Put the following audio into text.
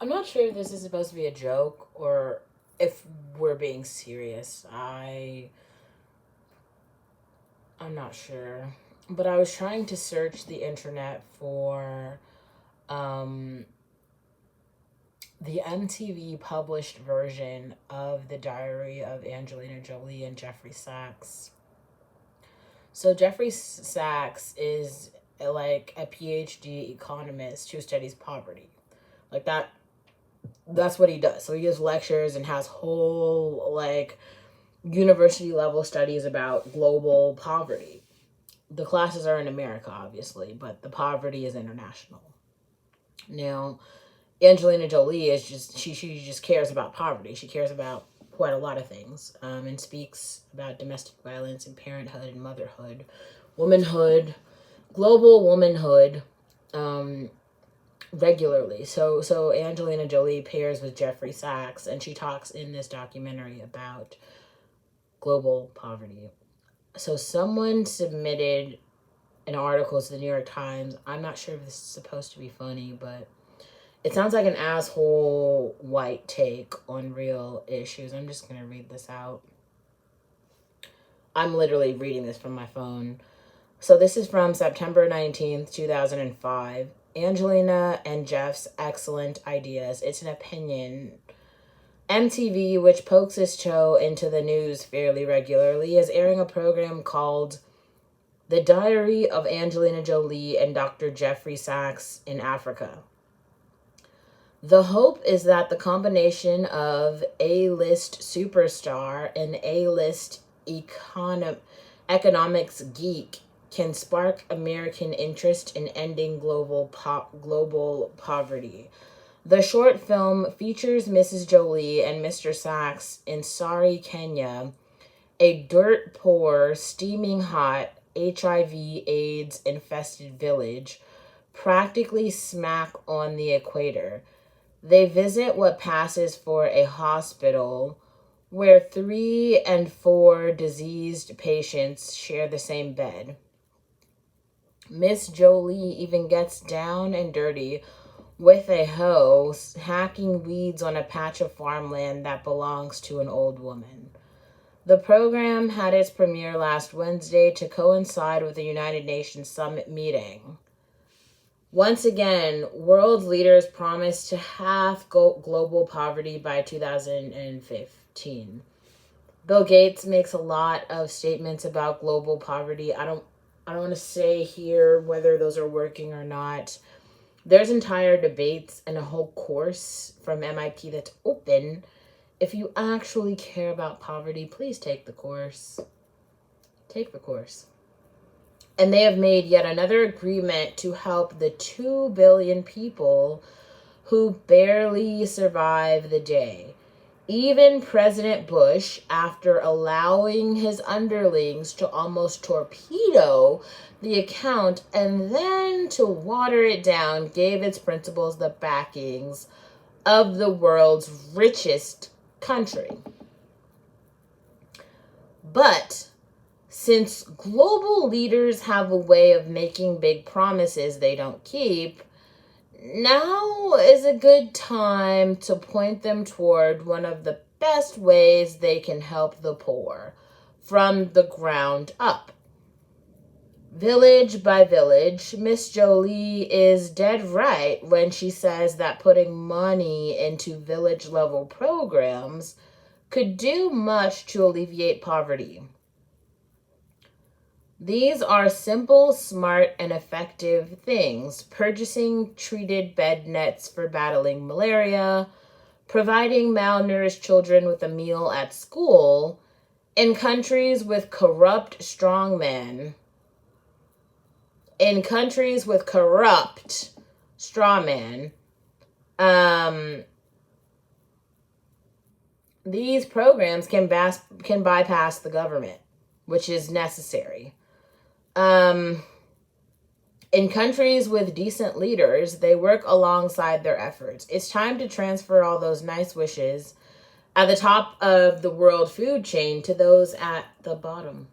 I'm not sure if this is supposed to be a joke or if we're being serious. I'm not sure. But I was trying to search the internet for um the MTV published version of The Diary of Angelina Jolie and Jeffrey Sachs. So Jeffrey Sachs is like a PhD economist who studies poverty. Like that's what he does. So he gives lectures and has whole like university level studies about global poverty. The classes are in America, obviously, but the poverty is international. Now, Angelina Jolie is just she just cares about poverty. She cares about quite a lot of things, and speaks about domestic violence and parenthood and motherhood, womanhood, global womanhood, um, regularly. So Angelina Jolie pairs with Jeffrey Sachs, and she talks in this documentary about global poverty. So someone submitted an article to the New York Times. I'm not sure if this is supposed to be funny, but it sounds like an asshole white take on real issues. I'm just going to read this out. I'm literally reading this from my phone. So this is from September 19th, 2005. Angelina and Jeff's excellent ideas. It's an opinion. MTV, which pokes its toe into the news fairly regularly, is airing a program called The Diary of Angelina Jolie and Dr. Jeffrey Sachs in Africa. The hope is that the combination of A-list superstar and A-list economics geek can spark American interest in ending global poverty. The short film features Mrs. Jolie and Mr. Sachs in Sari, Kenya, a dirt poor, steaming hot, HIV/AIDS infested village, practically smack on the equator. They visit what passes for a hospital where 3 and 4 diseased patients share the same bed. Miss Jolie even gets down and dirty with a hoe, hacking weeds on a patch of farmland that belongs to an old woman. The program had its premiere last Wednesday to coincide with the United Nations Summit meeting. Once again, world leaders promised to halve global poverty by 2015. Bill Gates makes a lot of statements about global poverty. I don't want to say here whether those are working or not. There's entire debates and a whole course from MIT that's open. If you actually care about poverty, please take the course. Take the course. And they have made yet another agreement to help the 2 billion people who barely survive the day. Even President Bush, after allowing his underlings to almost torpedo the account and then to water it down, gave its principals the backings of the world's richest country. But since global leaders have a way of making big promises they don't keep, now is a good time to point them toward one of the best ways they can help the poor from the ground up. Village by village, Miss Jolie is dead right when she says that putting money into village level programs could do much to alleviate poverty. These are simple, smart, and effective things: purchasing treated bed nets for battling malaria, providing malnourished children with a meal at school. In countries with corrupt strongmen, these programs can bypass the government, which is necessary. In countries with decent leaders, they work alongside their efforts. It's time to transfer all those nice wishes at the top of the world food chain to those at the bottom.